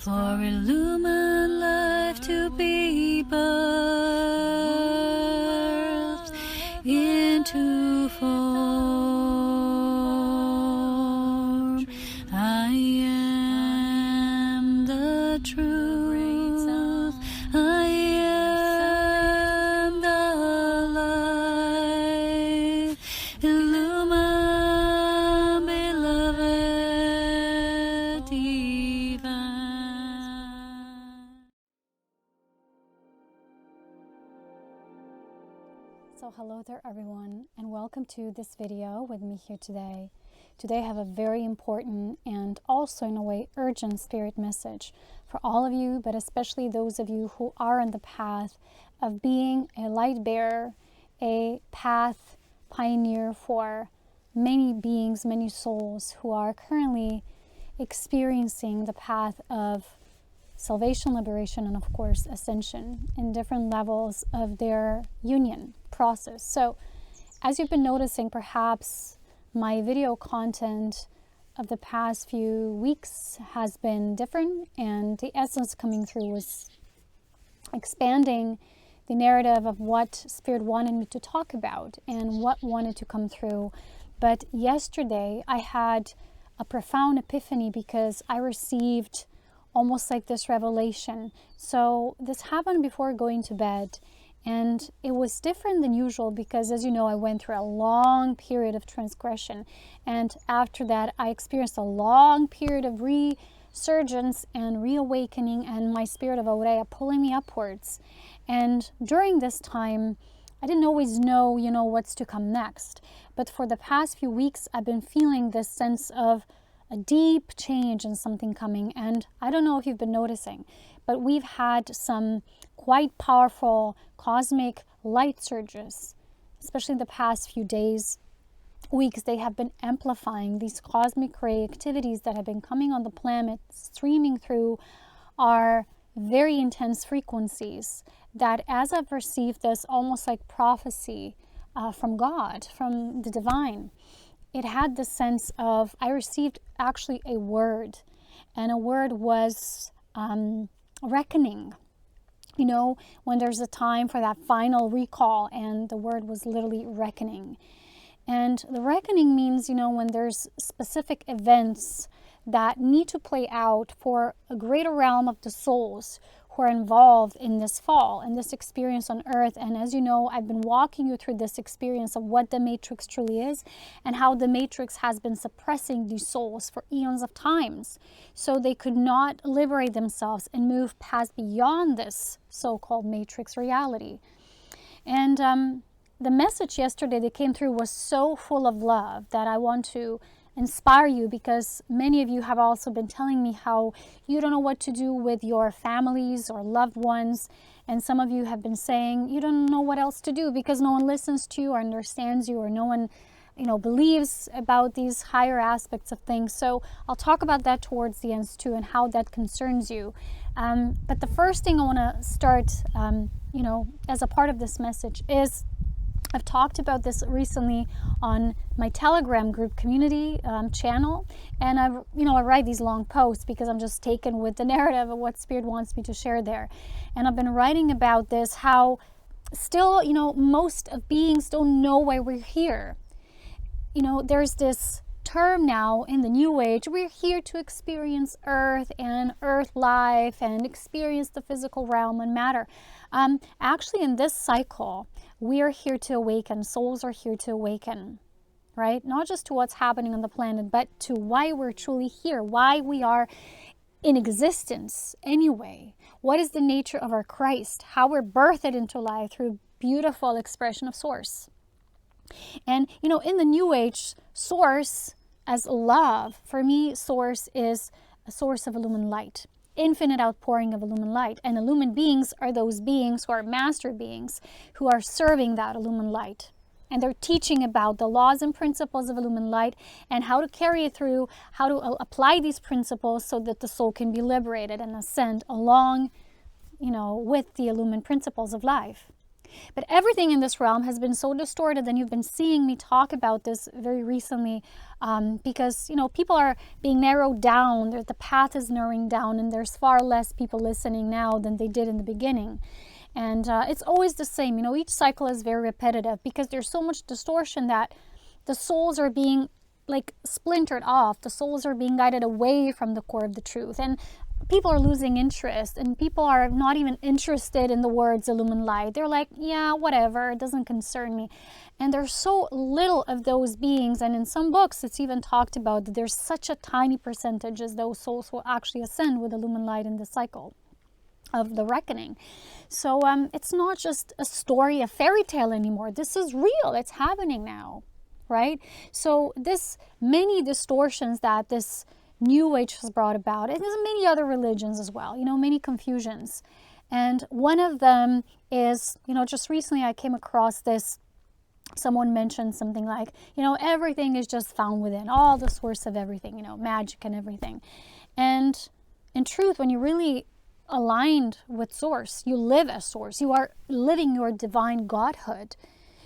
for illumined life to be birthed into form. I am the truth. I am the light. Illumined, beloved divine. So hello there everyone, and welcome to this video with me here today. Today I have a very important and also in a way urgent spirit message for all of you, but especially those of you who are on the path of being a light bearer, a path pioneer for many beings, many souls who are currently experiencing the path of salvation, liberation, and of course ascension in different levels of their union process. So as you've been noticing, perhaps my video content of the past few weeks has been different, and the essence coming through was expanding the narrative of what Spirit wanted me to talk about and what wanted to come through. But yesterday I had a profound epiphany because I received almost like this revelation. So this happened before going to bed, and it was different than usual because, as you know, I went through a long period of transgression, and after that I experienced a long period of resurgence and reawakening, and my spirit of Aurea pulling me upwards. And during this time I didn't always know, what's to come next, but for the past few weeks I've been feeling this sense of a deep change and something coming. And I don't know if you've been noticing, but we've had some quite powerful cosmic light surges, especially the past few days, weeks. They have been amplifying these cosmic ray activities that have been coming on the planet, streaming through our very intense frequencies, that as I've received this almost like prophecy from God, from the divine, it had the sense of, I received actually a word, and a word was reckoning. When there's a time for that final recall, and the word was literally reckoning. And the reckoning means, when there's specific events that need to play out for a greater realm of the souls who are involved in this fall and this experience on earth. And as you know, I've been walking you through this experience of what the matrix truly is and how the matrix has been suppressing these souls for eons of times, so they could not liberate themselves and move past beyond this so-called matrix reality. And the message yesterday that came through was so full of love that I want to inspire you, because many of you have also been telling me how you don't know what to do with your families or loved ones, and some of you have been saying you don't know what else to do because no one listens to you or understands you, or no one believes about these higher aspects of things. So I'll talk about that towards the end too, and how that concerns you. But the first thing I want to start as a part of this message is, I've talked about this recently on my Telegram group community channel, and I write these long posts because I'm just taken with the narrative of what Spirit wants me to share there. And I've been writing about this, how still, most of beings don't know why we're here. There's this term now in the new age, we're here to experience earth and earth life and experience the physical realm and matter. Actually, in this cycle, we are here to awaken. Souls are here to awaken, right? Not just to what's happening on the planet, but to why we're truly here, why we are in existence anyway. What is the nature of our Christ? How we're birthed into life through beautiful expression of Source. And, in the New Age, Source as love, for me, Source is a source of illumined light, infinite outpouring of illumined light. And illumined beings are those beings who are master beings who are serving that illumined light. And they're teaching about the laws and principles of illumined light and how to carry it through, how to apply these principles so that the soul can be liberated and ascend along, with the illumined principles of life. But everything in this realm has been so distorted, and you've been seeing me talk about this very recently, because, you know, people are being narrowed down. The path is narrowing down, and there's far less people listening now than they did in the beginning. And it's always the same. You know, each cycle is very repetitive because there's so much distortion that the souls are being like splintered off. The souls are being guided away from the core of the truth. And people are losing interest, and people are not even interested in the words illumined light. They're like, yeah, whatever, it doesn't concern me. And there's so little of those beings, and in some books it's even talked about that there's such a tiny percentage as those souls will actually ascend with illumined light in the cycle of the reckoning. So it's not just a story, a fairy tale anymore. This is real. It's happening now, right? So this many distortions that this New Age has brought about, and there's many other religions as well, you know, many confusions. And one of them is, you know, just recently I came across this. Someone mentioned something like, you know, everything is just found within, all the source of everything, you know, magic and everything. And in truth, when you really aligned with source, you live as source, you are living your divine godhood,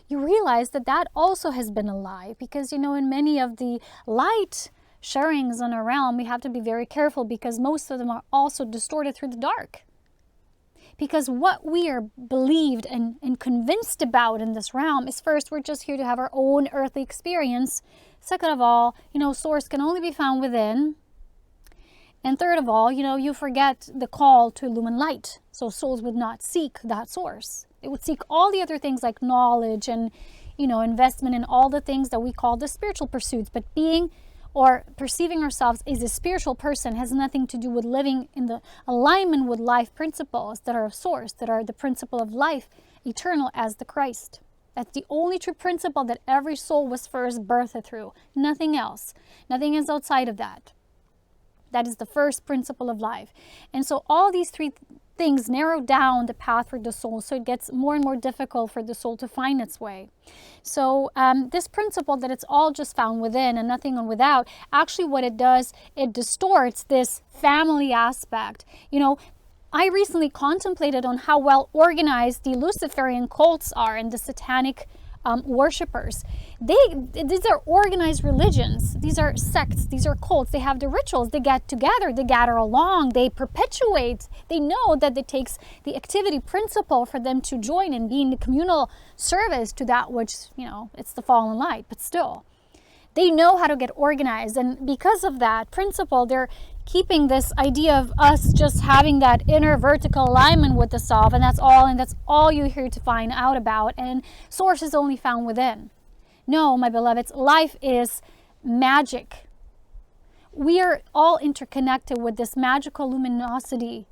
you realize that that also has been a lie. Because, you know, in many of the light sharings in our realm, we have to be very careful because most of them are also distorted through the dark. Because what we are believed and convinced about in this realm is, first, we're just here to have our own earthly experience. Second of all, you know, source can only be found within. And third of all, you know, you forget the call to illumined light. So souls would not seek that source. They would seek all the other things like knowledge and, you know, investment in all the things that we call the spiritual pursuits. But being or perceiving ourselves as a spiritual person has nothing to do with living in the alignment with life principles that are of source, that are the principle of life, eternal as the Christ. That's the only true principle that every soul was first birthed through. Nothing else. Nothing is outside of that. That is the first principle of life. And so all these three things narrow down the path for the soul, so it gets more and more difficult for the soul to find its way. So this principle that it's all just found within and nothing on without, actually what it does, it distorts this family aspect. You know, I recently contemplated on how well organized the Luciferian cults are and the satanic worshippers. These are organized religions. These are sects. These are cults. They have the rituals. They get together. They gather along. They perpetuate. They know that it takes the activity principle for them to join and be in the communal service to that which, you know, it's the fallen light. But still, they know how to get organized. And because of that principle, they're keeping this idea of us just having that inner vertical alignment with the self, and that's all you're here to find out about, and source is only found within. No, my beloveds, life is magic. We are all interconnected with this magical luminosity,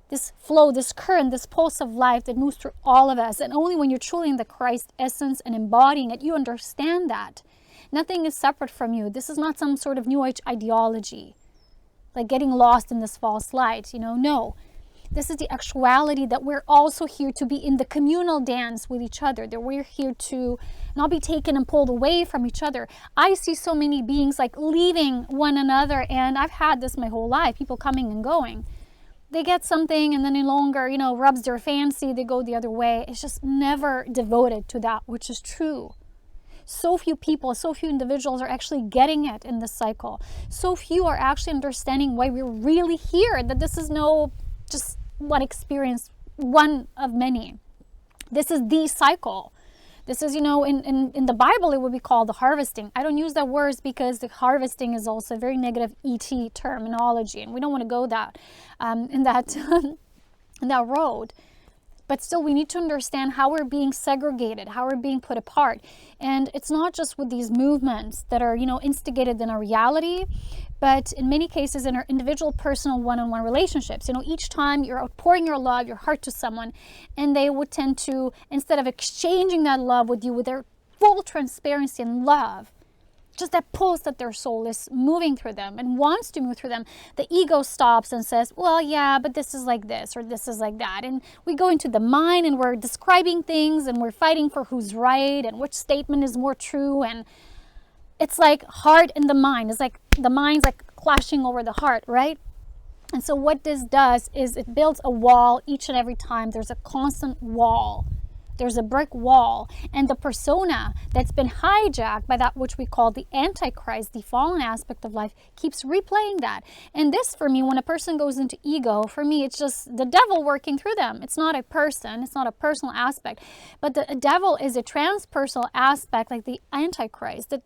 this flow, this current, this pulse of life that moves through all of us. And only when you're truly in the Christ essence and embodying it, you understand that. Nothing is separate from you. This is not some sort of New Age ideology, like getting lost in this false light, you know. No, this is the actuality that we're also here to be in the communal dance with each other, that we're here to not be taken and pulled away from each other. I see so many beings like leaving one another, and I've had this my whole life, people coming and going. They get something and then no longer, you know, rubs their fancy, they go the other way. It's just never devoted to that which is true. So few people, so few individuals are actually getting it in this cycle. So few are actually understanding why we're really here, that this is no just one experience, one of many. This is the cycle. This is, you know, in the Bible, it would be called the harvesting. I don't use that word because the harvesting is also a very negative ET terminology, and we don't want to go in that road. But still, we need to understand how we're being segregated, how we're being put apart. And it's not just with these movements that are, you know, instigated in our reality, but in many cases in our individual, personal, one-on-one relationships. You know, each time you're outpouring your love, your heart to someone, and they would tend to, instead of exchanging that love with you with their full transparency and love, just that pulse that their soul is moving through them and wants to move through them, the ego stops and says, well, yeah, but this is like this or this is like that. And we go into the mind and we're describing things and we're fighting for who's right and which statement is more true. And it's like heart and the mind. It's like the mind's like clashing over the heart, right? And so what this does is it builds a wall each and every time. There's a constant wall There's a brick wall, and the persona that's been hijacked by that which we call the Antichrist, the fallen aspect of life, keeps replaying that. And this, for me, when a person goes into ego, for me, it's just the devil working through them. It's not a person, it's not a personal aspect, but the devil is a transpersonal aspect, like the Antichrist, that,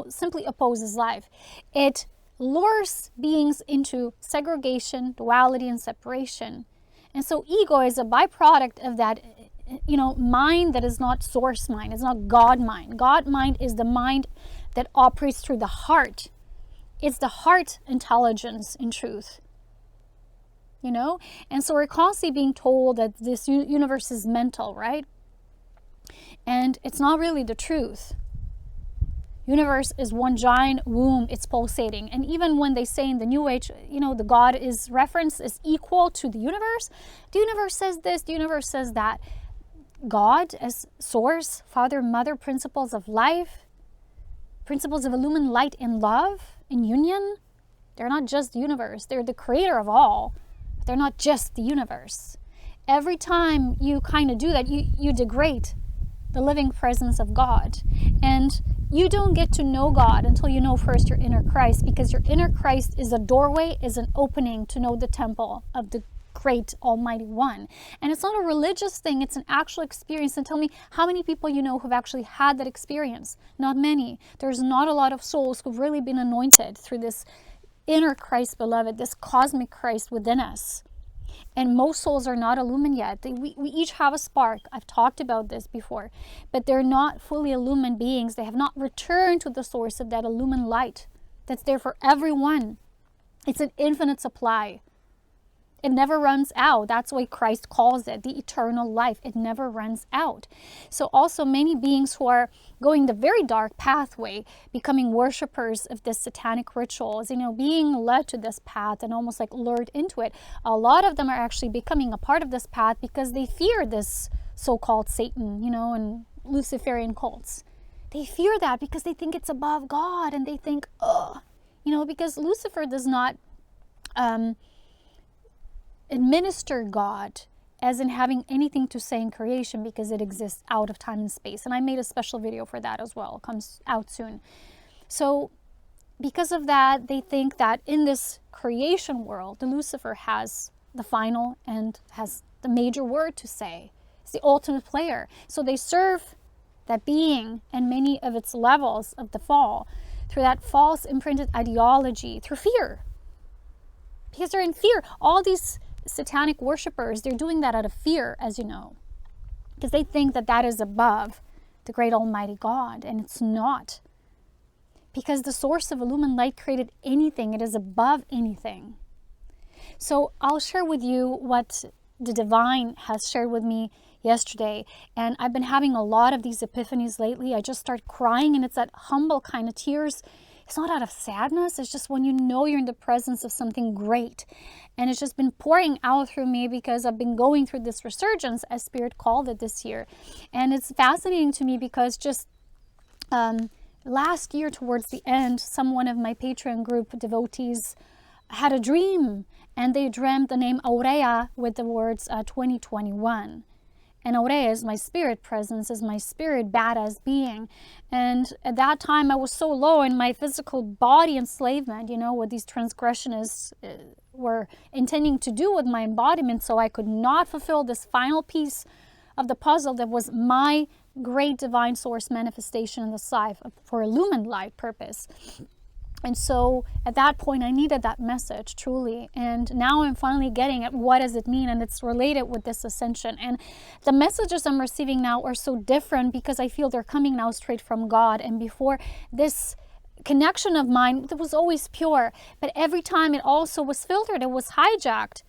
simply opposes life. It lures beings into segregation, duality, and separation. And so ego is a byproduct of that, mind that is not source mind. It's not God mind. God mind is the mind that operates through the heart. It's the heart intelligence in truth. And so we're constantly being told that this universe is mental, right? And it's not really the truth. Universe is one giant womb, it's pulsating. And even when they say in the New Age, the God is referenced as equal to the universe says this, the universe says that. God as source, father, mother, principles of life, principles of illumined light and love and union, they're not just the universe, they're the creator of all. They're not just the universe. Every time you kind of do that, you degrade the living presence of God. And you don't get to know God until you know first your inner Christ, because your inner Christ is a doorway, is an opening to know the temple of the great Almighty One. And it's not a religious thing, it's an actual experience. And tell me how many people you know who've actually had that experience. Not many. There's not a lot of souls who've really been anointed through this inner Christ, beloved, this cosmic Christ within us. And most souls are not illumined yet. We each have a spark. I've talked about this before. But they're not fully illumined beings. They have not returned to the source of that illumined light that's there for everyone. It's an infinite supply. It never runs out. That's why Christ calls it the eternal life. It never runs out. So also many beings who are going the very dark pathway, becoming worshipers of this satanic rituals, being led to this path and almost like lured into it. A lot of them are actually becoming a part of this path because they fear this so-called Satan, and Luciferian cults. They fear that because they think it's above God, and they think, because Lucifer does not administer God as in having anything to say in creation, because it exists out of time and space. And I made a special video for that as well. It comes out soon. So because of that, they think that in this creation world, the Lucifer has the final and has the major word to say. It's the ultimate player. So they serve that being and many of its levels of the fall through that false imprinted ideology, through fear. Because they're in fear. All these satanic worshipers, they're doing that out of fear, as you know, because they think that that is above the great Almighty God, and it's not. Because the source of illumined light created anything. It is above anything. So I'll share with you what the divine has shared with me yesterday, and I've been having a lot of these epiphanies lately. I just start crying, and it's that humble kind of tears. It's not out of sadness. It's just when you know you're in the presence of something great. And it's just been pouring out through me because I've been going through this resurgence, as Spirit called it this year. And it's fascinating to me because just last year towards the end, one of my Patreon group devotees had a dream. And they dreamt the name Aurea with the words 2021. And Aurea is my spirit presence, is my spirit badass being. And at that time, I was so low in my physical body enslavement, what these transgressionists were intending to do with my embodiment, so I could not fulfill this final piece of the puzzle that was my great divine source manifestation in this life for illumined light purpose. And so at that point, I needed that message, truly. And now I'm finally getting at what does it mean? And it's related with this ascension. And the messages I'm receiving now are so different because I feel they're coming now straight from God. And before, this connection of mine, it was always pure. But every time it also was filtered, it was hijacked.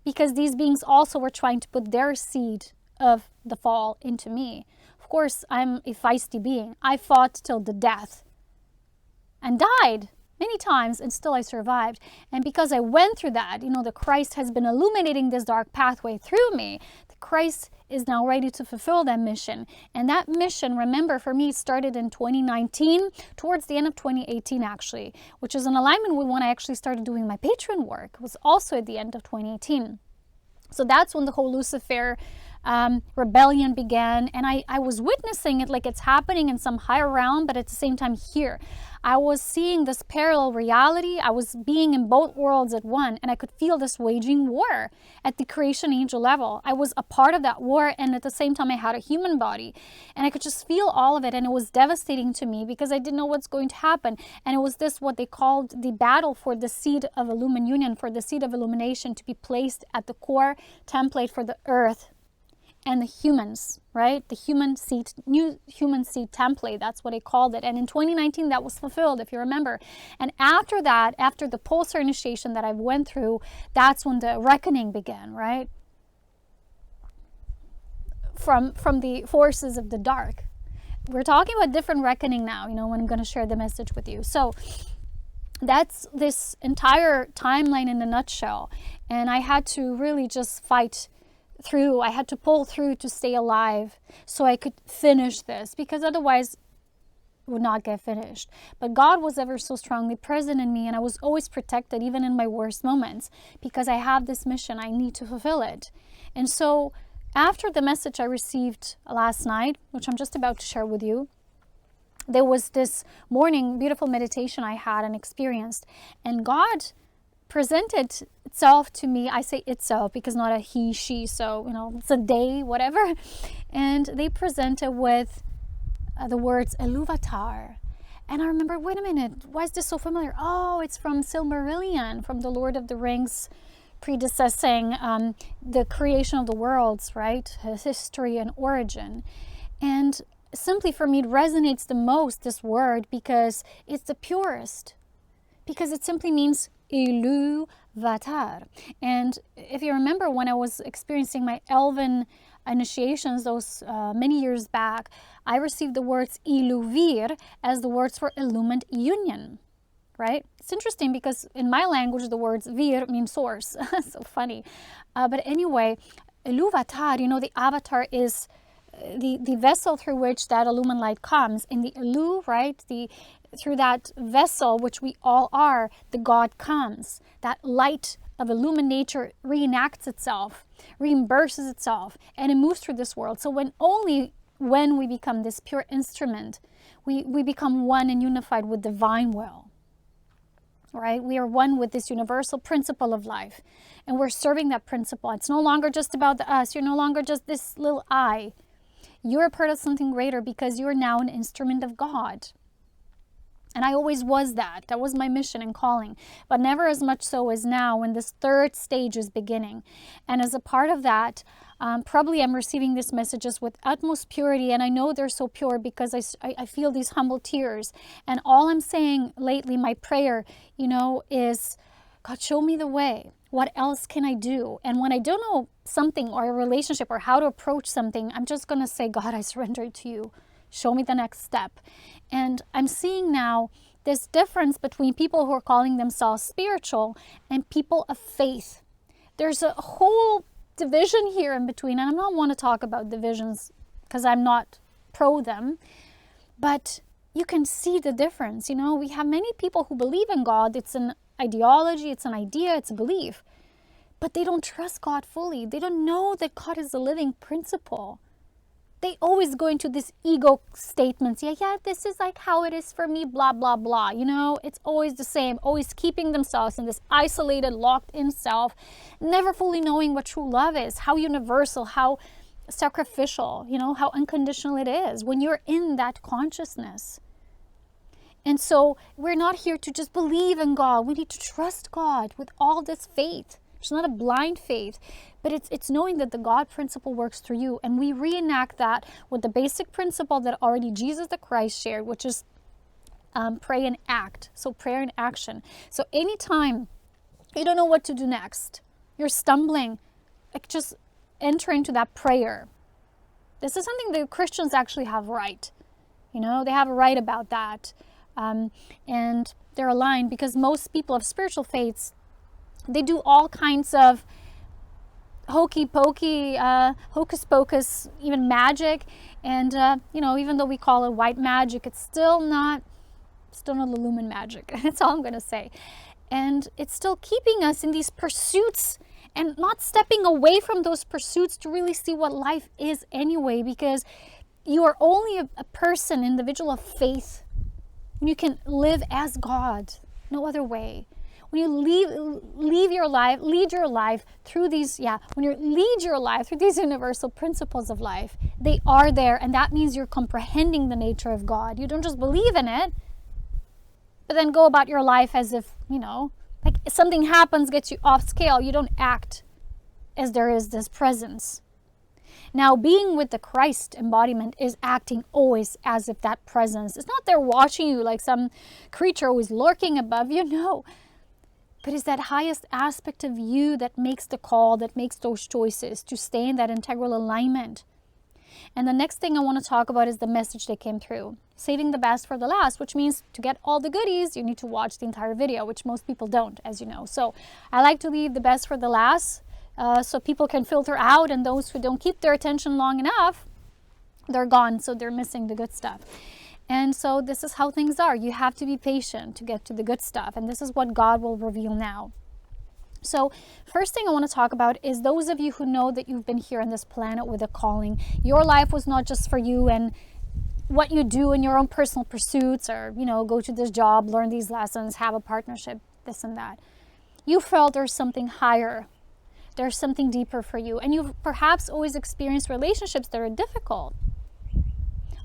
Because these beings also were trying to put their seed of the fall into me. Of course, I'm a feisty being. I fought till the death. And died many times, and still I survived. And because I went through that, the Christ has been illuminating this dark pathway through me. The Christ is now ready to fulfill that mission. And that mission, remember, for me, started in 2019, towards the end of 2018, actually, which is in alignment with when I actually started doing my Patreon work. It was also at the end of 2018. So that's when the whole Lucifer rebellion began, and I was witnessing it like it's happening in some higher realm, but at the same time here. I was seeing this parallel reality. I was being in both worlds at one, and I could feel this waging war at the creation angel level. I was a part of that war, and at the same time I had a human body, and I could just feel all of it, and it was devastating to me because I didn't know what's going to happen. And it was this, what they called the battle for the seed of Illumined Union, for the seed of illumination to be placed at the core template for the earth and the humans, right? The human seed, new human seed template, that's what they called it. And in 2019, that was fulfilled, if you remember. And after that, after the pulsar initiation that I went through, that's when the reckoning began, right? From the forces of the dark. We're talking about different reckoning now, when I'm going to share the message with you. So that's this entire timeline in a nutshell. And I had to really just fight through. I had to pull through to stay alive so I could finish this, because otherwise it would not get finished. But God was ever so strongly present in me, and I was always protected, even in my worst moments, because I have this mission. I need to fulfill it. And so after the message I received last night, which I'm just about to share with you, there was this morning beautiful meditation I had and experienced, and God presented itself to me. I say itself because not a he, she, so it's a they, whatever. And they presented with the words Illuvatar. And I remember, wait a minute, why is this so familiar? Oh, it's from Silmarillion, from the Lord of the Rings, predecessing the creation of the worlds, right? His history and origin. And simply for me, it resonates the most, this word, because it's the purest. Because it simply means Iluvatar. And if you remember, when I was experiencing my elven initiations those many years back, I received the words Uluvir as the words for illumined union, right? It's interesting because in my language, the words vir mean source. So funny. But anyway, Iluvatar, the avatar is the vessel through which that illumined light comes. In the Ilu, right? Through that vessel, which we all are, the God comes. That light of illumined nature reenacts itself, reimburses itself, and it moves through this world. So only when we become this pure instrument, we become one and unified with divine will. Right? We are one with this universal principle of life, and we're serving that principle. It's no longer just about the us. You're no longer just this little I. You're a part of something greater because you're now an instrument of God. And I always was that. That was my mission and calling, but never as much so as now when this third stage is beginning. And as a part of that, probably I'm receiving these messages with utmost purity, and I know they're so pure because I feel these humble tears. And all I'm saying lately, my prayer, is, God, show me the way. What else can I do? And when I don't know something or a relationship or how to approach something, I'm just going to say, God, I surrender it to you. Show me the next step. And I'm seeing now this difference between people who are calling themselves spiritual and people of faith. There's a whole division here in between, and I don't want to talk about divisions because I'm not pro them, but you can see the difference. We have many people who believe in God. It's an ideology, it's an idea, it's a belief, but they don't trust God fully. They don't know that God is a living principle. They always go into this ego statements. Yeah, this is like how it is for me, blah, blah, blah. It's always the same, always keeping themselves in this isolated, locked-in self, never fully knowing what true love is, how universal, how sacrificial, how unconditional it is when you're in that consciousness. And so we're not here to just believe in God. We need to trust God with all this faith. It's not a blind faith, but it's knowing that the God principle works through you. And we reenact that with the basic principle that already Jesus the Christ shared, which is pray and act. So prayer and action. So anytime you don't know what to do next, you're stumbling, just enter into that prayer. This is something that Christians actually have right. They have a right about that. And they're aligned because most people of spiritual faiths, they do all kinds of hokey pokey, hocus pocus, even magic. And, even though we call it white magic, it's still not the Lumen magic. That's all I'm going to say. And it's still keeping us in these pursuits and not stepping away from those pursuits to really see what life is anyway, because you are only a person, individual of faith, when you can live as God, no other way. When you lead your life through these, when you lead your life through these universal principles of life, they are there, and that means you're comprehending the nature of God. You don't just believe in it, but then go about your life as if, like something happens, gets you off scale. You don't act as there is this presence. Now, being with the Christ embodiment is acting always as if that presence is not there watching you like some creature who is lurking above you, no. But it's that highest aspect of you that makes the call, that makes those choices to stay in that integral alignment. And the next thing I want to talk about is the message that came through. Saving the best for the last, which means to get all the goodies, you need to watch the entire video, which most people don't, as you know. So I like to leave the best for the last, so people can filter out, and those who don't keep their attention long enough, they're gone, so they're missing the good stuff. And so this is how things are. You have to be patient to get to the good stuff, and this is what God will reveal now. So first thing I want to talk about is those of you who know that you've been here on this planet with a calling. Your life was not just for you and what you do in your own personal pursuits, or, go to this job, learn these lessons, have a partnership, this and that. You felt there's something higher. There's something deeper for you. And you've perhaps always experienced relationships that are difficult.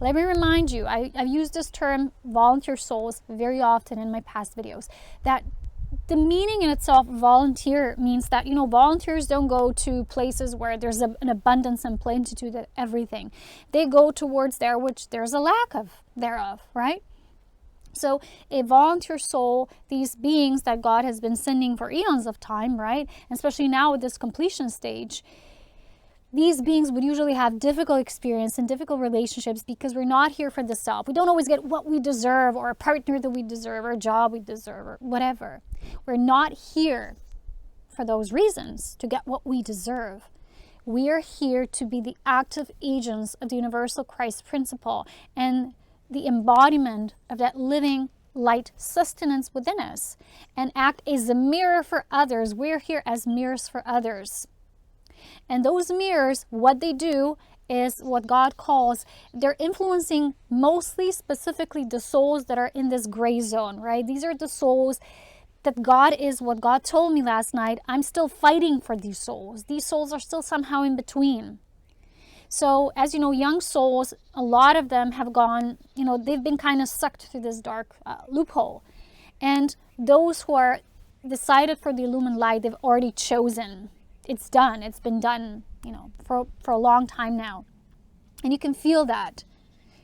Let me remind you, I've used this term volunteer souls very often in my past videos, that the meaning in itself, volunteer, means that, volunteers don't go to places where there's an abundance and plenitude of everything. They go towards there which there's a lack of thereof, right? So a volunteer soul, these beings that God has been sending for eons of time, right? Especially now with this completion stage, these beings would usually have difficult experience and difficult relationships because we're not here for the self. We don't always get what we deserve, or a partner that we deserve, or a job we deserve, or whatever. We're not here for those reasons, to get what we deserve. We are here to be the active agents of the universal Christ principle and the embodiment of that living light sustenance within us, and act as a mirror for others. We're here as mirrors for others. And those mirrors, what they do is what God calls, they're influencing mostly, specifically, the souls that are in this gray zone, right? These are the souls that God is, what God told me last night, I'm still fighting for these souls. These souls are still somehow in between. So, as you know, young souls, a lot of them have gone, they've been kind of sucked through this dark loophole. And those who are decided for the illumined light, they've already chosen. It's done. It's been done, for a long time now. And you can feel that,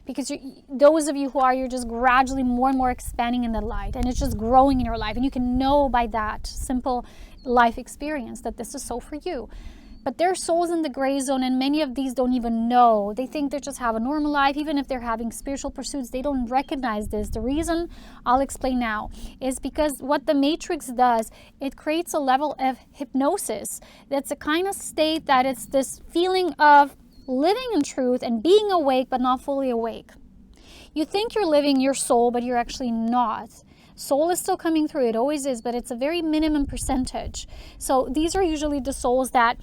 because those of you who are, you're just gradually more and more expanding in the light, and it's just growing in your life. And you can know by that simple life experience that this is so for you. But there are souls in the gray zone, and many of these don't even know. They think they just have a normal life. Even if they're having spiritual pursuits, they don't recognize this. The reason, I'll explain now, is because what the matrix does, it creates a level of hypnosis. That's a kind of state that it's this feeling of living in truth and being awake, but not fully awake. You think you're living your soul, but you're actually not. Soul is still coming through. It always is, but it's a very minimum percentage. So these are usually the souls that,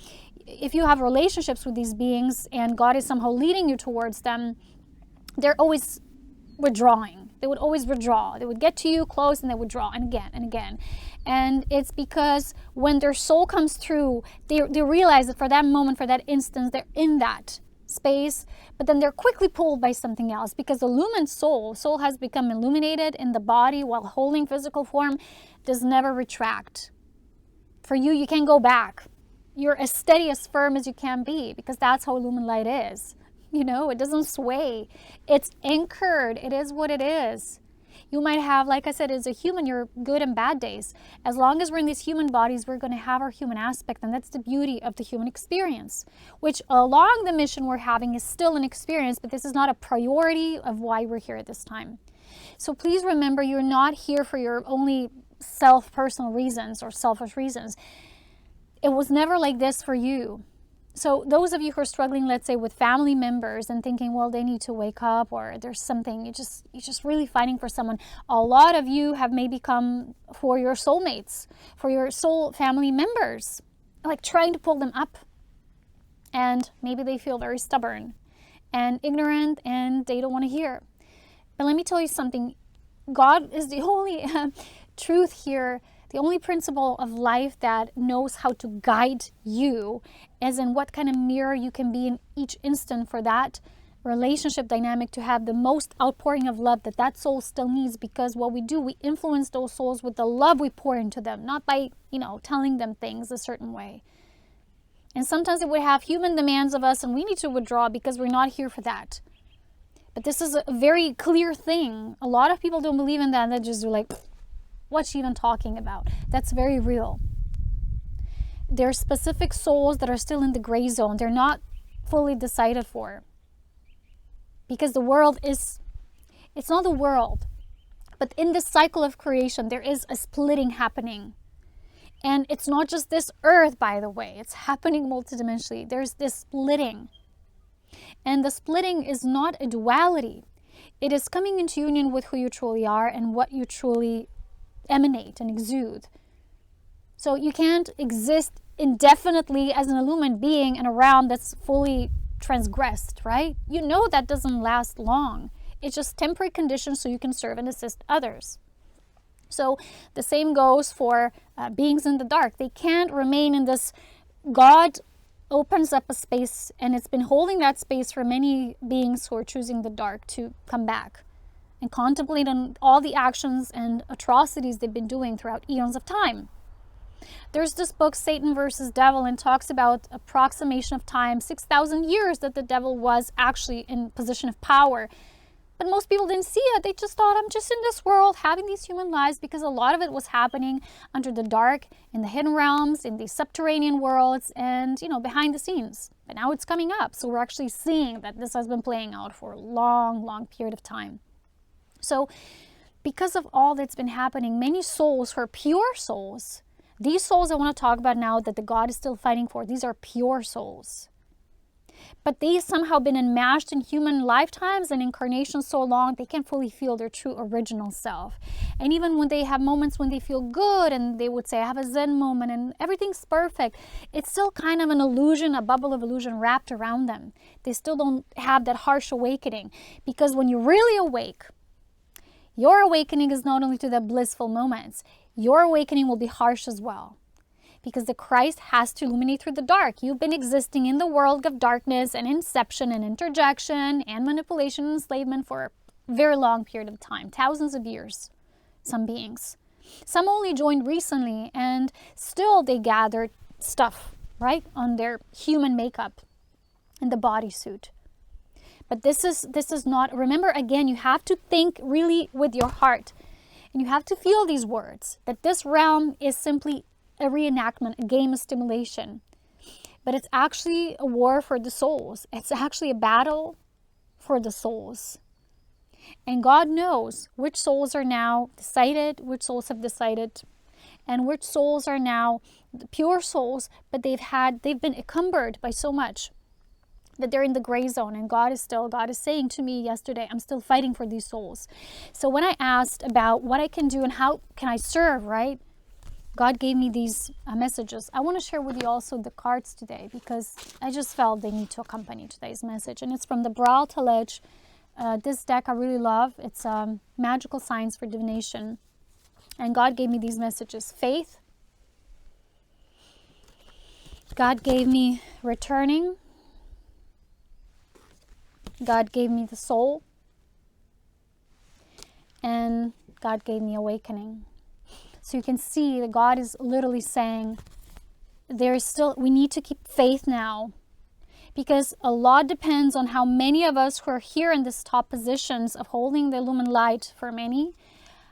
if you have relationships with these beings and God is somehow leading you towards them, they're always withdrawing. They would always withdraw. They would get to you close and they would withdraw, and again and again. And it's because when their soul comes through, they realize that for that moment, for that instance, they're in that space, but then they're quickly pulled by something else, because the lumen soul has become illuminated in the body while holding physical form, does never retract. For you, you can't go back. You're as steady, as firm as you can be, because that's how lumen light is. It doesn't sway. It's anchored. It is what it is. You might have, like I said, as a human, your good and bad days. As long as we're in these human bodies, we're going to have our human aspect, and that's the beauty of the human experience, which along the mission we're having is still an experience, but this is not a priority of why we're here at this time. So please remember, you're not here for your only personal reasons or selfish reasons. It was never like this for you. So those of you who are struggling, let's say, with family members and thinking, well, they need to wake up, or there's something, you're just really fighting for someone. A lot of you have maybe come for your soulmates, for your soul family members. like trying to pull them up. And maybe they feel very stubborn and ignorant and they don't want to hear. But let me tell you something. God is the only truth here, the only principle of life that knows how to guide you, as in what kind of mirror you can be in each instant for that relationship dynamic to have the most outpouring of love that soul still needs. Because what we do, we influence those souls with the love we pour into them, not by, telling them things a certain way. And sometimes it would have human demands of us and we need to withdraw because we're not here for that. But this is a very clear thing. A lot of people don't believe in that and they just do like, what's she even talking about? That's very real. There are specific souls that are still in the gray zone. They're not fully decided for. Because the world it's not the world. But in this cycle of creation, there is a splitting happening. And it's not just this earth, by the way. It's happening multidimensionally. There's this splitting. And the splitting is not a duality. It is coming into union with who you truly are and what you truly emanate and exude. So you can't exist indefinitely as an illumined being in a realm that's fully transgressed, right? You know that doesn't last long. It's just temporary conditions so you can serve and assist others. So the same goes for beings in the dark. They can't remain in this. God opens up a space, and it's been holding that space for many beings who are choosing the dark to come back and contemplate on all the actions and atrocities they've been doing throughout eons of time. There's this book, Satan versus Devil, and talks about approximation of time, 6,000 years that the devil was actually in position of power. But most people didn't see it. They just thought, I'm just in this world having these human lives, because a lot of it was happening under the dark, in the hidden realms, in the subterranean worlds, and, behind the scenes. But now it's coming up. So we're actually seeing that this has been playing out for a long, long period of time. So because of all that's been happening, many souls who are pure souls, these souls I want to talk about now that the God is still fighting for, these are pure souls. But they've somehow been enmeshed in human lifetimes and incarnations so long, they can't fully feel their true original self. And even when they have moments when they feel good and they would say, I have a Zen moment and everything's perfect, it's still kind of an illusion, a bubble of illusion wrapped around them. They still don't have that harsh awakening. Because when you're really awake, your awakening is not only to the blissful moments, your awakening will be harsh as well. Because the Christ has to illuminate through the dark. You've been existing in the world of darkness and inception and interjection and manipulation and enslavement for a very long period of time, thousands of years, some beings. Some only joined recently and still they gathered stuff, right, on their human makeup and the bodysuit. But this is not, remember again, you have to think really with your heart. And you have to feel these words, that this realm is simply a reenactment, a game of stimulation. But it's actually a war for the souls. It's actually a battle for the souls. And God knows which souls are now decided, which souls have decided, and which souls are now the pure souls, but they've been encumbered by so much that they're in the gray zone. And God is saying to me yesterday, I'm still fighting for these souls. So when I asked about what I can do and how can I serve, right? God gave me these messages. I want to share with you also the cards today because I just felt they need to accompany today's message. And it's from the Braille Talech. This deck I really love. It's Magical Signs for Divination. And God gave me these messages. Faith. God gave me returning. God gave me the soul. And God gave me awakening. So you can see that God is literally saying we need to keep faith now, because a lot depends on how many of us who are here in this top positions of holding the illumined light for many,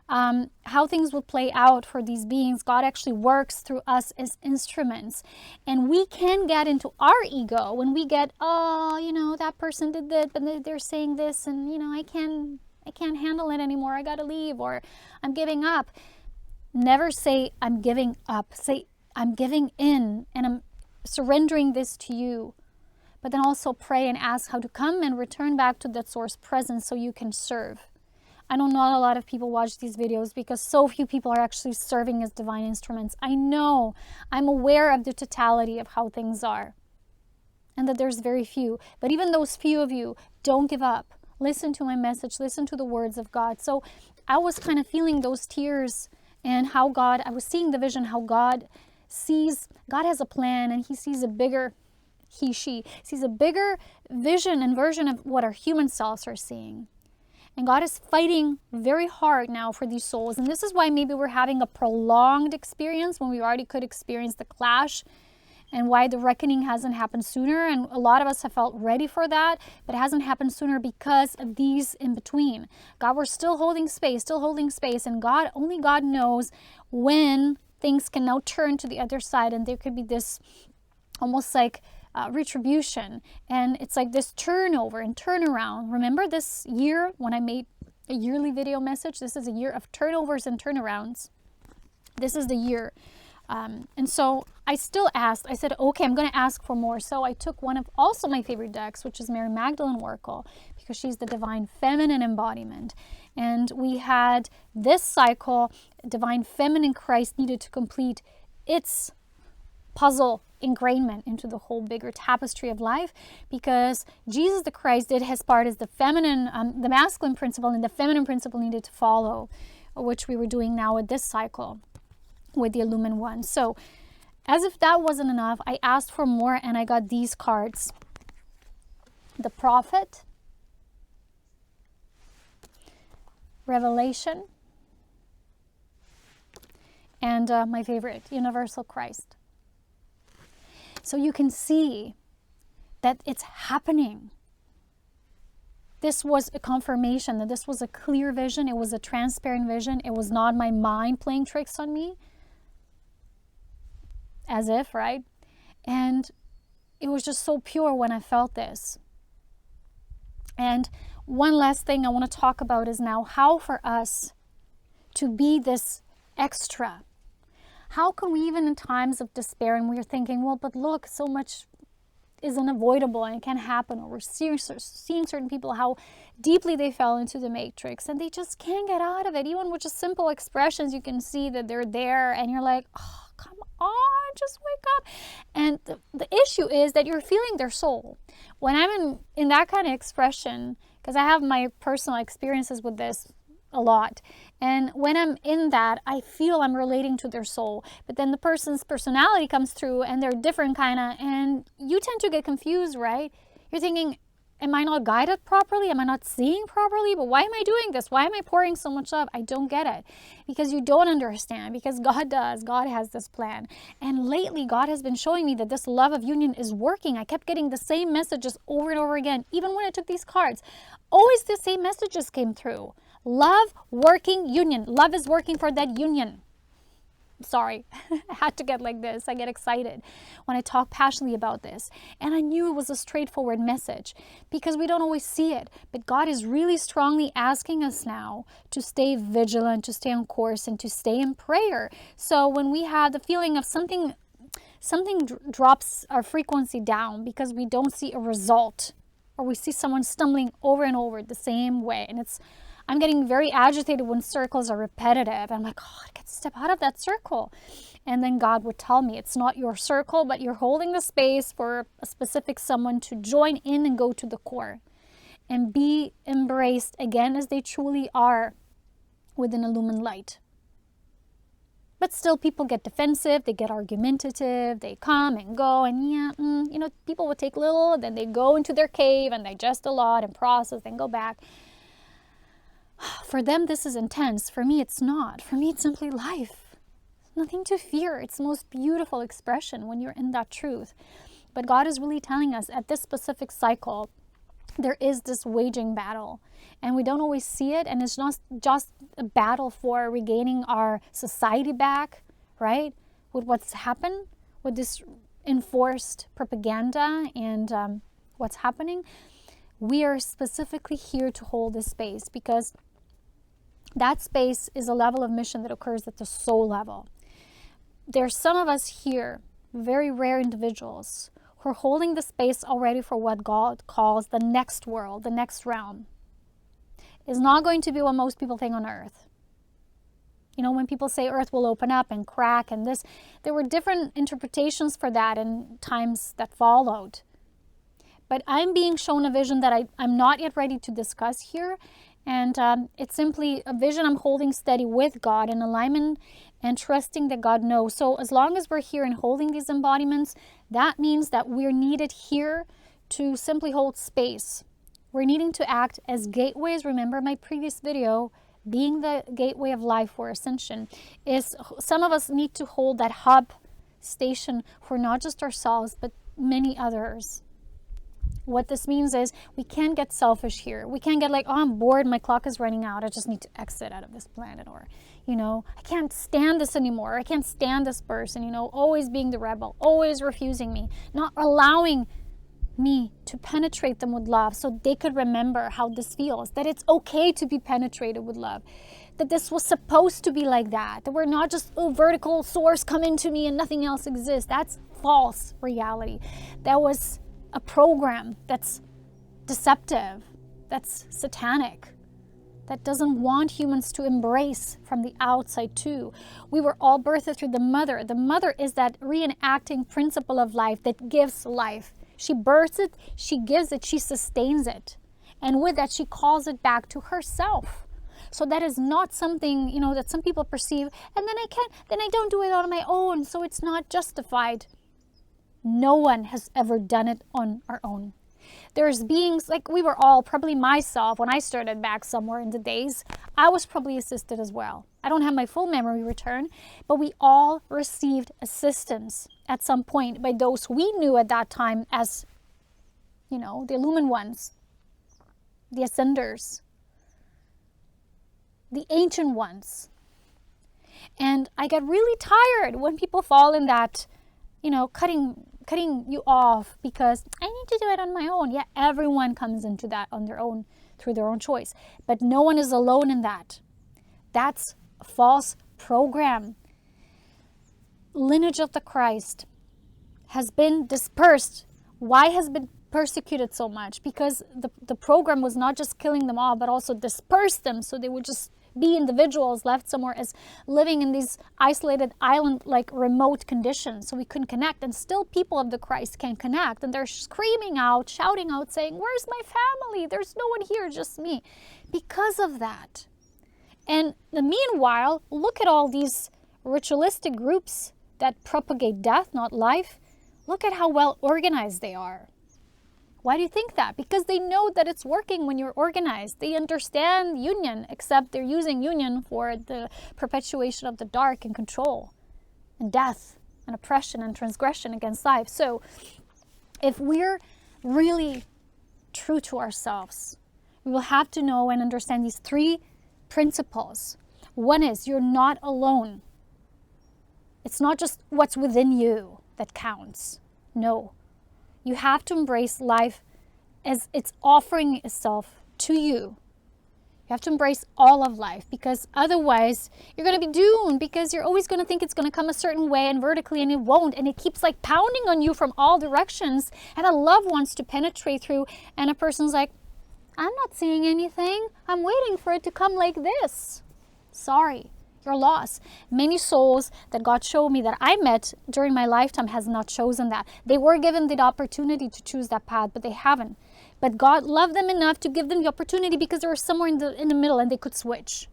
how things will play out for these beings. God actually works through us as instruments. And we can get into our ego when we get, that person did that, but they're saying this, and, I can't handle it anymore. I got to leave, or I'm giving up. Never say, I'm giving up. Say, I'm giving in and I'm surrendering this to you. But then also pray and ask how to come and return back to that source presence so you can serve. I know not a lot of people watch these videos because so few people are actually serving as divine instruments. I know, I'm aware of the totality of how things are and that there's very few. But even those few of you, don't give up. Listen to my message. Listen to the words of God. So I was kind of feeling those tears and how God, I was seeing the vision, how God has a plan, and he sees a bigger, she sees a bigger vision and version of what our human selves are seeing. And God is fighting very hard now for these souls. And this is why maybe we're having a prolonged experience when we already could experience the clash, and why the reckoning hasn't happened sooner. And a lot of us have felt ready for that, but it hasn't happened sooner because of these in between. God, we're still holding space. And God, only God knows when things can now turn to the other side, and there could be this almost like retribution, and it's like this turnover and turnaround. Remember this year when I made a yearly video message? This is a year of turnovers and turnarounds. This is the year. And so I still asked, I said, okay, I'm going to ask for more. So I took one of also my favorite decks, which is Mary Magdalene Oracle, because she's the divine feminine embodiment. And we had this cycle, divine feminine Christ needed to complete its puzzle ingrainment into the whole bigger tapestry of life, because Jesus the Christ did his part as the feminine, the masculine principle, and the feminine principle needed to follow, which we were doing now with this cycle with the Illumined one. So as if that wasn't enough, I asked for more, and I got these cards: the Prophet, Revelation, and my favorite, Universal Christ. So you can see that it's happening. This was a confirmation that this was a clear vision. It was a transparent vision. It was not my mind playing tricks on me. As if, right? And it was just so pure when I felt this. And one last thing I want to talk about is now how for us to be this extra. How can we, even in times of despair, and we're thinking, well, but look, so much is unavoidable and it can happen, or we're seeing certain people, how deeply they fell into the matrix and they just can't get out of it. Even with just simple expressions, you can see that they're there, and you're like, oh, come on, just wake up. And the issue is that you're feeling their soul. When I'm in that kind of expression, because I have my personal experiences with this a lot, and when I'm in that, I feel I'm relating to their soul, but then the person's personality comes through and they're different kind of, and you tend to get confused, right? You're thinking, am I not guided properly? Am I not seeing properly? But why am I doing this? Why am I pouring so much love? I don't get it, because you don't understand, because God does. God has this plan. And lately, God has been showing me that this love of union is working. I kept getting the same messages over and over again, even when I took these cards. Always the same messages came through. Love, working, union. Love is working for that union. Sorry, I had to get like this. I get excited when I talk passionately about this. And I knew it was a straightforward message, because we don't always see it. But God is really strongly asking us now to stay vigilant, to stay on course, and to stay in prayer. So when we have the feeling of something drops our frequency down because we don't see a result, or we see someone stumbling over and over the same way, and I'm getting very agitated when circles are repetitive. I'm like, oh, I can step out of that circle. And then God would tell me, it's not your circle, but you're holding the space for a specific someone to join in and go to the core and be embraced again as they truly are within illumined light. But still, people get defensive, they get argumentative, they come and go, and people would take little, then they go into their cave and digest a lot and process, then go back. For them, this is intense. For me, it's not. For me, it's simply life. Nothing to fear. It's the most beautiful expression when you're in that truth. But God is really telling us at this specific cycle, there is this waging battle. And we don't always see it. And it's not just a battle for regaining our society back, right? With what's happened, with this enforced propaganda and what's happening. We are specifically here to hold this space, because that space is a level of mission that occurs at the soul level. There's some of us here, very rare individuals, who are holding the space already for what God calls the next world, the next realm. is not going to be what most people think on earth. You know, when people say earth will open up and crack and this, there were different interpretations for that in times that followed. But I'm being shown a vision that I'm not yet ready to discuss here. And it's simply a vision I'm holding steady with God in alignment and trusting that God knows. So as long as we're here and holding these embodiments, that means that we're needed here to simply hold space. We're needing to act as gateways. Remember my previous video, being the gateway of life for ascension, is some of us need to hold that hub station for not just ourselves, but many others. What this means is we can't get selfish here. We can't get like, oh, I'm bored, my clock is running out, I just need to exit out of this planet. Or, you know, I can't stand this anymore. I can't stand this person, you know, always being the rebel, always refusing me, not allowing me to penetrate them with love so they could remember how this feels, that it's okay to be penetrated with love, that this was supposed to be like that we're not just, oh, vertical source come into me and nothing else exists. That's false reality. That was a program that's deceptive, that's satanic, that doesn't want humans to embrace from the outside too. We were all birthed through the mother. The mother is that reenacting principle of life that gives life. She births it, she gives it, she sustains it. And with that, she calls it back to herself. So that is not something, you know, that some people perceive, and then I don't do it on my own, so it's not justified. No one has ever done it on our own. There's beings, like we were all, probably myself, when I started back somewhere in the days, I was probably assisted as well. I don't have my full memory return, but we all received assistance at some point by those we knew at that time as, you know, the Lumen ones, the ascenders, the ancient ones. And I get really tired when people fall in that, you know, cutting you off because I need to do it on my own. Yeah, everyone comes into that on their own, through their own choice. But no one is alone in that. That's a false program. Lineage of the Christ has been dispersed. Why has been persecuted so much? Because the program was not just killing them all, but also dispersed them, so they would just be individuals left somewhere as living in these isolated island like remote conditions, so we couldn't connect. And still people of the Christ can connect, and they're screaming out, shouting out, saying, where's my family? There's no one here, just me. Because of that. And meanwhile, look at all these ritualistic groups that propagate death, not life. Look at how well organized they are. Why do you think that? Because they know that it's working when you're organized. They understand union, except they're using union for the perpetuation of the dark and control and death and oppression and transgression against life. So if we're really true to ourselves, we will have to know and understand these three principles. One is you're not alone. It's not just what's within you that counts. No. You have to embrace life as it's offering itself to you. You have to embrace all of life, because otherwise you're going to be doomed, because you're always going to think it's going to come a certain way and vertically, and it won't. And it keeps like pounding on you from all directions, and a love wants to penetrate through, and a person's like, I'm not seeing anything. I'm waiting for it to come like this. Sorry. Your loss. Many souls that God showed me that I met during my lifetime has not chosen that. They were given the opportunity to choose that path, but they haven't. But God loved them enough to give them the opportunity, because they were somewhere in the middle and they could switch.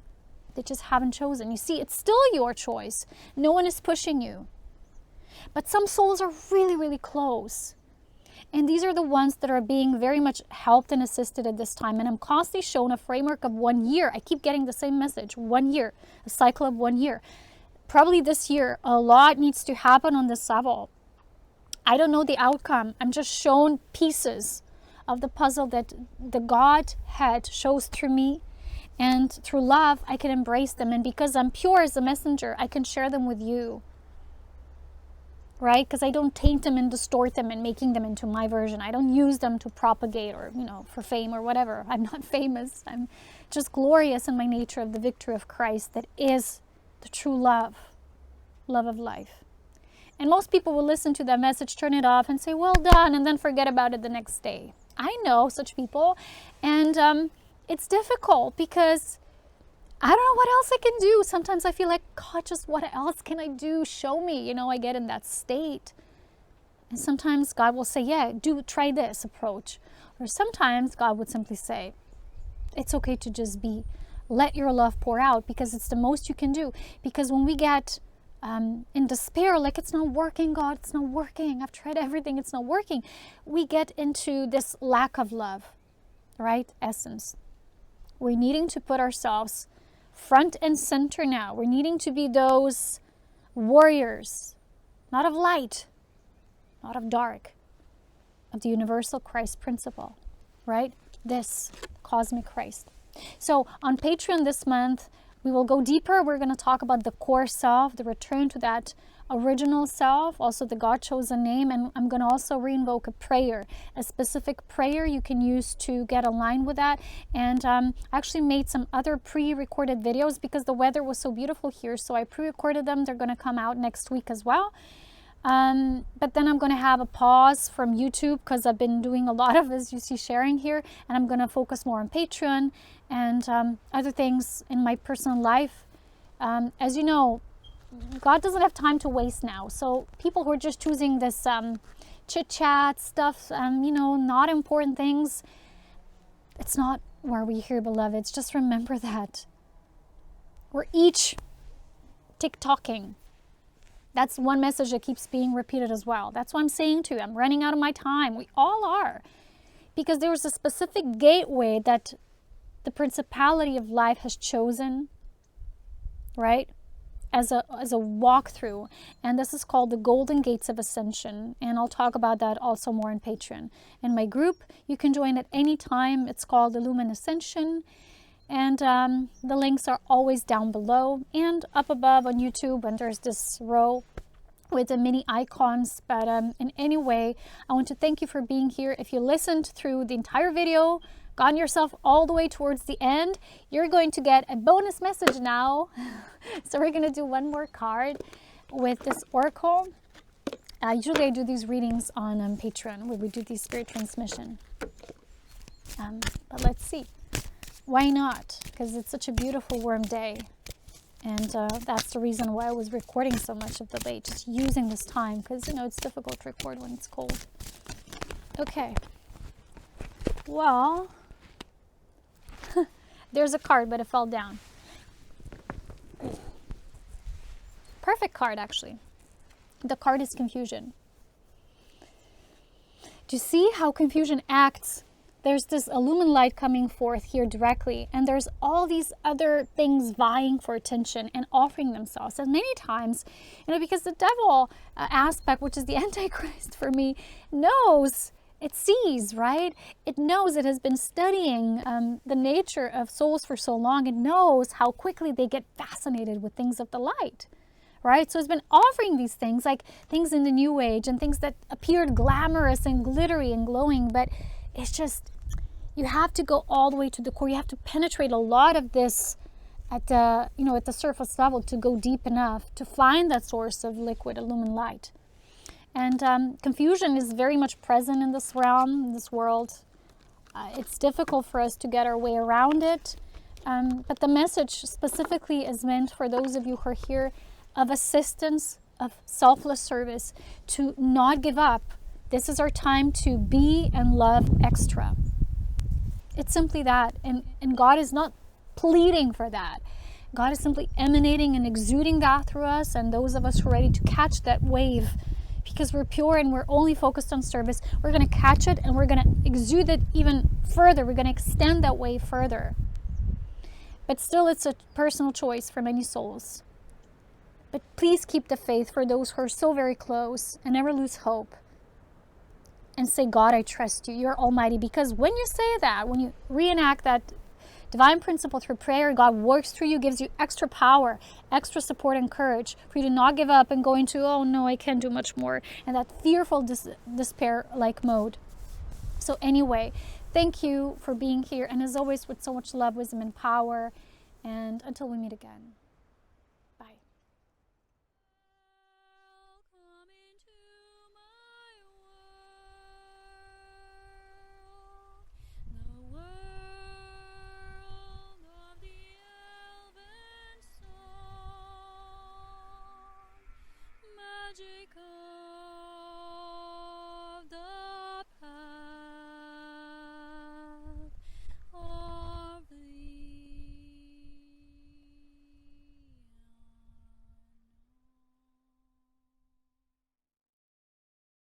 They just haven't chosen. You see, it's still your choice. No one is pushing you. But some souls are really, really close. And these are the ones that are being very much helped and assisted at this time. And I'm constantly shown a framework of 1 year. I keep getting the same message, 1 year, a cycle of 1 year. Probably this year, a lot needs to happen on this level. I don't know the outcome. I'm just shown pieces of the puzzle that the Godhead shows through me. And through love, I can embrace them. And because I'm pure as a messenger, I can share them with you. Right? Because I don't taint them and distort them and making them into my version. I don't use them to propagate or, you know, for fame or whatever. I'm not famous. I'm just glorious in my nature of the victory of Christ that is the true love of life. And most people will listen to that message, turn it off and say, well done, and then forget about it the next day. I know such people. And it's difficult because I don't know what else I can do. Sometimes I feel like, God, just what else can I do? Show me. I get in that state. And sometimes God will say, yeah, try this approach. Or sometimes God would simply say, it's okay to just be. Let your love pour out, because it's the most you can do. Because when we get in despair, like it's not working, God, it's not working. I've tried everything, it's not working. We get into this lack of love, right? Essence. We're needing to put ourselves front and center now. We're needing to be those warriors, not of light, not of dark, of the universal Christ principle, right? This cosmic Christ. So on Patreon this month, we will go deeper. We're going to talk about the core self, the return to that original self, also the God-chosen name. And I'm going to also reinvoke a prayer, a specific prayer you can use to get aligned with that. And I actually made some other pre-recorded videos because the weather was so beautiful here. So I pre-recorded them. They're going to come out next week as well. But then I'm going to have a pause from YouTube because I've been doing a lot of, as you see, sharing here. And I'm going to focus more on Patreon and other things in my personal life. As you know, God doesn't have time to waste now. So people who are just choosing this chit-chat stuff, not important things, it's not why we're here, beloveds. Just remember that we're each TikToking. That's one message that keeps being repeated as well. That's what I'm saying to you. I'm running out of my time. We all are. Because there was a specific gateway that the principality of life has chosen, right? As a walkthrough. And this is called the Golden Gates of Ascension. And I'll talk about that also more in Patreon. In my group, you can join at any time. It's called Illumined Ascension. And the links are always down below and up above on YouTube. And there's this row with the mini icons. But in any way, I want to thank you for being here. If you listened through the entire video, gotten yourself all the way towards the end, you're going to get a bonus message now. So we're going to do one more card with this oracle. Usually I do these readings on Patreon where we do these spirit transmission. But let's see. Why not? Because it's such a beautiful warm day. And that's the reason why I was recording so much of the late, just using this time, because, it's difficult to record when it's cold. Okay. Well, there's a card, but it fell down. Perfect card, actually. The card is confusion. Do you see how confusion acts? There's this illumined light coming forth here directly, and there's all these other things vying for attention and offering themselves. And many times, because the devil aspect, which is the Antichrist for me, knows, it sees, right? It knows, it has been studying the nature of souls for so long. It knows how quickly they get fascinated with things of the light, right? So it's been offering these things, like things in the New Age and things that appeared glamorous and glittery and glowing, but it's just, you have to go all the way to the core. You have to penetrate a lot of this at the, at the surface level to go deep enough to find that source of liquid illumined light. And confusion is very much present in this realm, in this world. It's difficult for us to get our way around it. But the message specifically is meant for those of you who are here of assistance, of selfless service, to not give up. This is our time to be and love extra. It's simply that. And God is not pleading for that. God is simply emanating and exuding that through us. And those of us who are ready to catch that wave, because we're pure and we're only focused on service, we're going to catch it and we're going to exude it even further. We're going to extend that wave further. But still, it's a personal choice for many souls. But please keep the faith for those who are so very close, and never lose hope. And say, God, I trust you. You're almighty. Because when you say that, when you reenact that divine principle through prayer, God works through you, gives you extra power, extra support and courage for you to not give up and go into, oh no, I can't do much more, and that fearful despair-like mode. So anyway, thank you for being here. And as always, with so much love, wisdom, and power. And until we meet again.